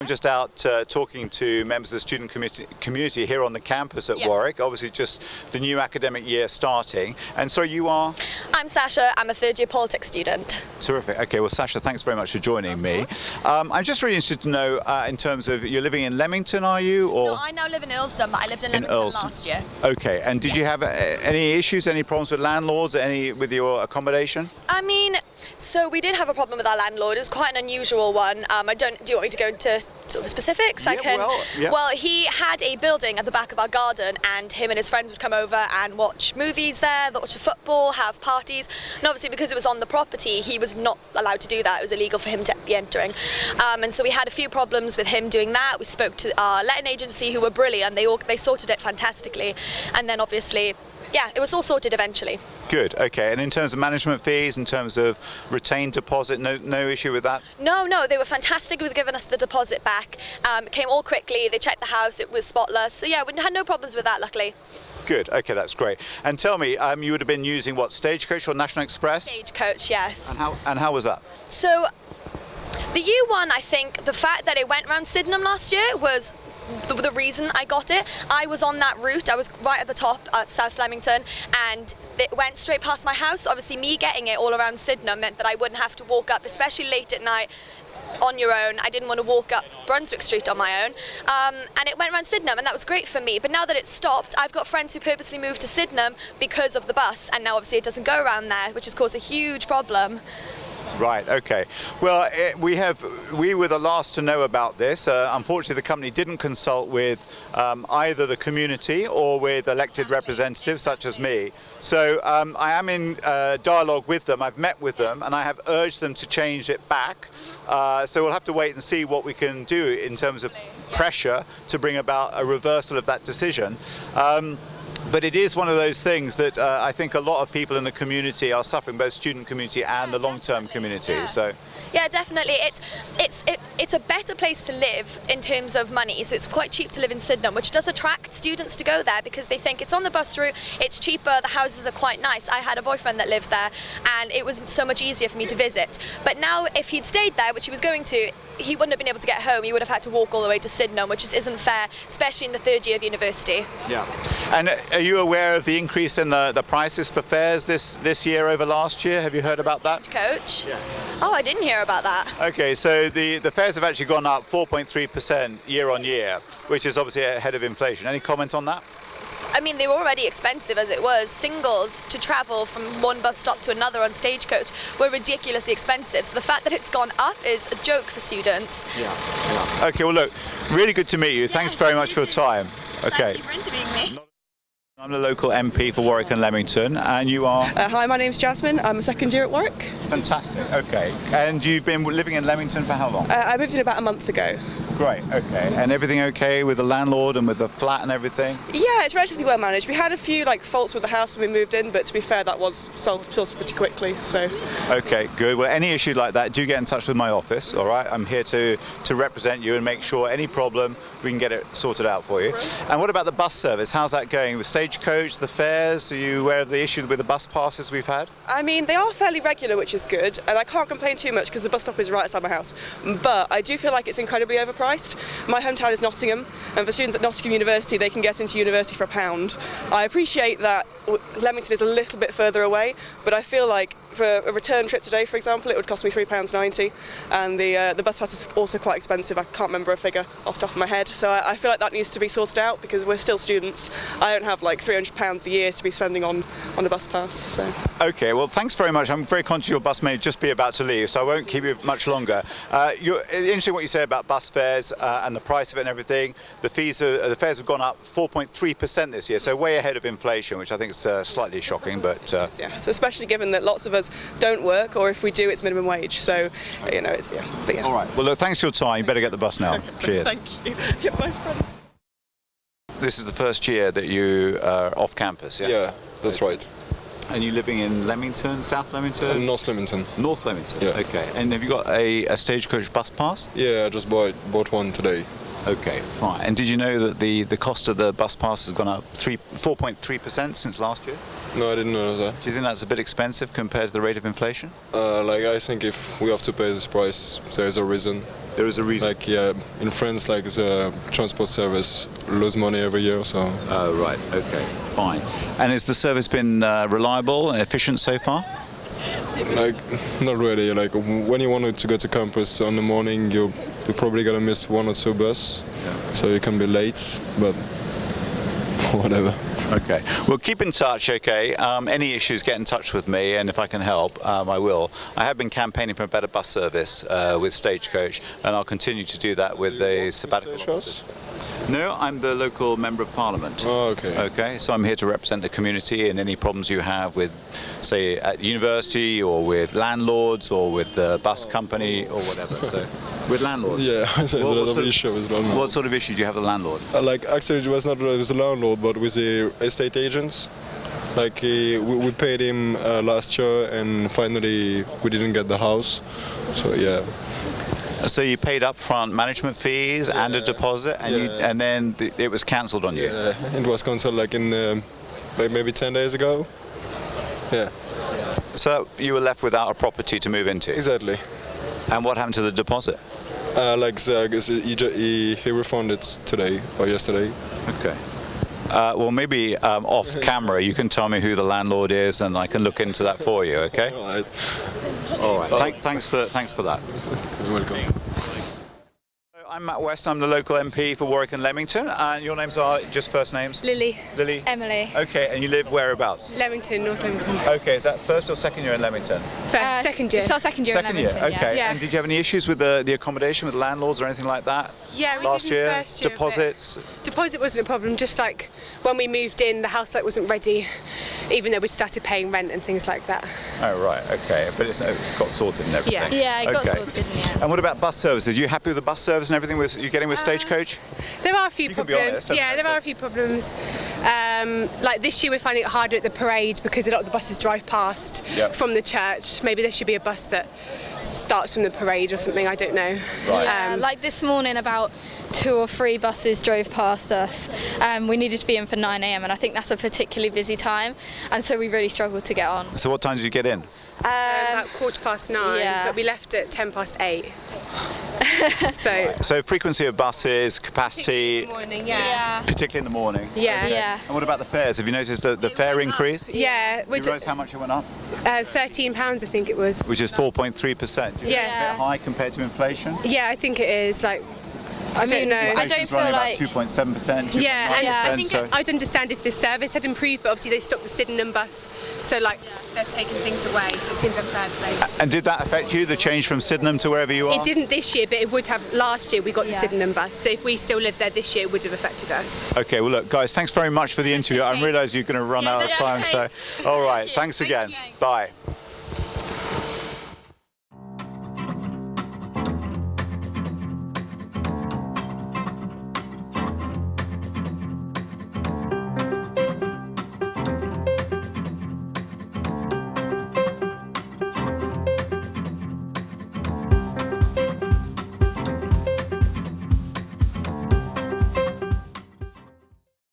just out talking to members of the student community here on the campus at Warwick. Obviously just the new academic year starting. And so you are? I'm Sasha. I'm a third-year politics student. Terrific. Okay, well Sasha, thanks very much for joining me. I'm just really interested to know in terms of, you're living in Leamington, are you? Or? No, I now live in Earlsdon, but I lived in Leamington last year. Okay, and did you have any issues, any problems with landlords, with your accommodation? I mean, so we did have a problem with our landlord. It was quite an unusual one. Do you want me to go into sort of specifics? Well, he had a building at the back of our garden, and him and his friends would come over and watch movies there, watch football, have parties. And obviously because it was on the property, he was not allowed to do that. It was illegal for him to be entering. And so we had a few problems with him doing that. We spoke to our letting agency, who were brilliant. They sorted it fantastically. And then obviously, yeah, it was all sorted eventually. Good, okay. And in terms of management fees, in terms of retained deposit, no issue with that? No, they were fantastic with giving us the deposit back. It came all quickly, they checked the house, it was spotless. So yeah, we had no problems with that, luckily. Good, okay, that's great. And tell me, you would have been using what, Stagecoach or National Express? Stagecoach, yes. And how was that? So, the U1, I think, the fact that it went around Sydenham last year was the reason I got it. I was on that route, I was right at the top at South Leamington, and it went straight past my house. Obviously me getting it all around Sydenham meant that I wouldn't have to walk up, especially late at night on your own. I didn't want to walk up Brunswick Street on my own, and it went around Sydenham, and that was great for me. But now that it's stopped, I've got friends who purposely moved to Sydenham because of the bus, and now obviously it doesn't go around there, which has caused a huge problem. Right, okay. Well, we were the last to know about this. Unfortunately, the company didn't consult with either the community or with elected representatives such as me. So I am in dialogue with them. I've met with them and I have urged them to change it back. So we'll have to wait and see what we can do in terms of pressure to bring about a reversal of that decision. But it is one of those things that I think a lot of people in the community are suffering, both student community and the long-term community. Yeah. So. Yeah, definitely. It's a better place to live in terms of money. So it's quite cheap to live in Sydenham, which does attract students to go there because they think it's on the bus route, it's cheaper, the houses are quite nice. I had a boyfriend that lived there, and it was so much easier for me to visit. But now, if he'd stayed there, which he was going to, he wouldn't have been able to get home. He would have had to walk all the way to Sydenham, which just isn't fair, especially in the third year of university. Yeah. And are you aware of the increase in the prices for fares this year over last year? Have you heard about that? Stagecoach? Yes. Oh, I didn't hear about that. Okay, so the fares have actually gone up 4.3% year on year, which is obviously ahead of inflation. Any comment on that? I mean, they were already expensive as it was. Singles to travel from one bus stop to another on Stagecoach were ridiculously expensive. So the fact that it's gone up is a joke for students. Yeah. Okay, well look, really good to meet you. Thanks very much for your time. Okay. Thank you for interviewing me. I'm the local MP for Warwick and Leamington, and you are? Hi, my name's Jasmine. I'm a second year at Warwick. Fantastic, okay. And you've been living in Leamington for how long? I moved in about a month ago. Great, okay. And everything okay with the landlord and with the flat and everything? Yeah, it's relatively well managed. We had a few faults with the house when we moved in, but to be fair, that was solved pretty quickly. So. Okay, good. Well, any issue like that, do get in touch with my office, all right? I'm here to represent you and make sure any problem, we can get it sorted out for you. And what about the bus service? How's that going with Stagecoach, the fares? Are you aware of the issue with the bus passes we've had? I mean, they are fairly regular, which is good, and I can't complain too much because the bus stop is right outside my house. But I do feel like it's incredibly overpriced. My hometown is Nottingham, and for students at Nottingham University, they can get into university for £1. I appreciate that Leamington is a little bit further away, but I feel like for a return trip today, for example, it would cost me £3.90, and the bus pass is also quite expensive. I can't remember a figure off the top of my head, so I feel like that needs to be sorted out because we're still students. I don't have £300 a year to be spending on a bus pass. So. Okay, well, thanks very much. I'm very conscious your bus may just be about to leave, so I won't keep you much longer. Interesting what you say about bus fares and the price of it and everything. The fares have gone up 4.3% this year, so way ahead of inflation, which I think is slightly shocking. But yes, especially given that lots of us don't work, or if we do, it's minimum wage. So it's But yeah. All right. Well, look, thanks for your time. You better get the bus now. Cheers. Thank you. Yeah, my friend. This is the first year that you are off campus, yeah? Yeah, that's right. And you're living in Leamington, South Leamington? North Leamington. North Leamington, yeah. Okay. And have you got a Stagecoach bus pass? Yeah, I just bought one today. Okay, fine. And did you know that the cost of the bus pass has gone up 4.3% since last year? No, I didn't know that. Do you think that's a bit expensive compared to the rate of inflation? I think if we have to pay this price, there's a reason. There is a reason. Like yeah, in France, like the transport service lose money every year. So. Oh right. Okay. Fine. And has the service been reliable and efficient so far? Like not really. Like when you wanted to go to campus on the morning, you're probably gonna miss one or two bus, so you can be late. But whatever. Okay. Well, keep in touch, okay? Any issues, get in touch with me, and if I can help, I will. I have been campaigning for a better bus service with Stagecoach, and I'll continue to do that with the sabbatical officers. No, I'm the local Member of Parliament. Oh, okay. Okay, so I'm here to represent the community and any problems you have with, say, at university or with landlords or with the bus company or whatever. So, with landlords? Yeah, there's a lot of issues with landlords. What sort of issue do you have with the landlord? Like actually, it was not with the landlord, but with the estate agents. Like we paid him last year, and finally we didn't get the house. So yeah. So you paid upfront management fees and a deposit, and then it was cancelled on you. It was cancelled like in like maybe 10 days ago. Yeah. So you were left without a property to move into. Exactly. And what happened to the deposit? Like I guess he refunded today or yesterday. Okay. Well, maybe off camera you can tell me who the landlord is, and I can look into that for you. Okay. All right. All right. Thanks for that. You're welcome. I'm Matt West. I'm the local MP for Warwick and Leamington. And your names are just first names? Lily. Lily. Emily. Okay. And you live whereabouts? Leamington, North Leamington. Okay. Is that first or second year in Leamington? Second year. It's our second year Second in year. Leamington. Okay. Yeah. And did you have any issues with the accommodation with landlords or anything like that? Yeah, we last did in year. first year. Deposits. Deposit wasn't a problem. Just like when we moved in, the house wasn't ready, even though we started paying rent and things like that. Oh right. Okay. But it's got sorted and everything. Yeah, it got Okay. sorted in the end. And what about bus services? Are you happy with the bus service and everything you're getting with Stagecoach? There are a few You can be problems. honest, Yeah, there are a few problems. Like this year, we're finding it harder at the parade because a lot of the buses drive past Yep. from the church. Maybe there should be a bus that starts from the parade or something. I don't know. Right. Yeah, like this morning about 2 or 3 buses drove past us. We needed to be in for 9 a.m. and I think that's a particularly busy time, and so we really struggled to get on. So what time did you get in? About 9:15, yeah. but we left at 8:10. So So frequency of buses, capacity, in the morning, Yeah. particularly in the morning. Yeah. Yeah. And what about the fares? Have you noticed the fare increase? Yeah, Do you realise how much it went up? £13 I think it was. Which is 4.3%. Do you think it's a Yeah. bit high compared to inflation? Yeah, I think it is. Like, I don't know. I don't Inflation's feel running about like- 2.7%, 2.9%. Yeah, and I think so I'd understand if the service had improved, but obviously they stopped the Sydenham bus, so like they've taken things away. So it seems unfair that And did that affect you, the change from Sydenham to wherever you are? It didn't this year, but it would have last year. We got the Yeah. Sydenham bus, so if we still lived there this year, it would have affected us. Okay, well look, guys, thanks very much for the interview. I realise you're going to run out of time, so all right, thanks again. Bye.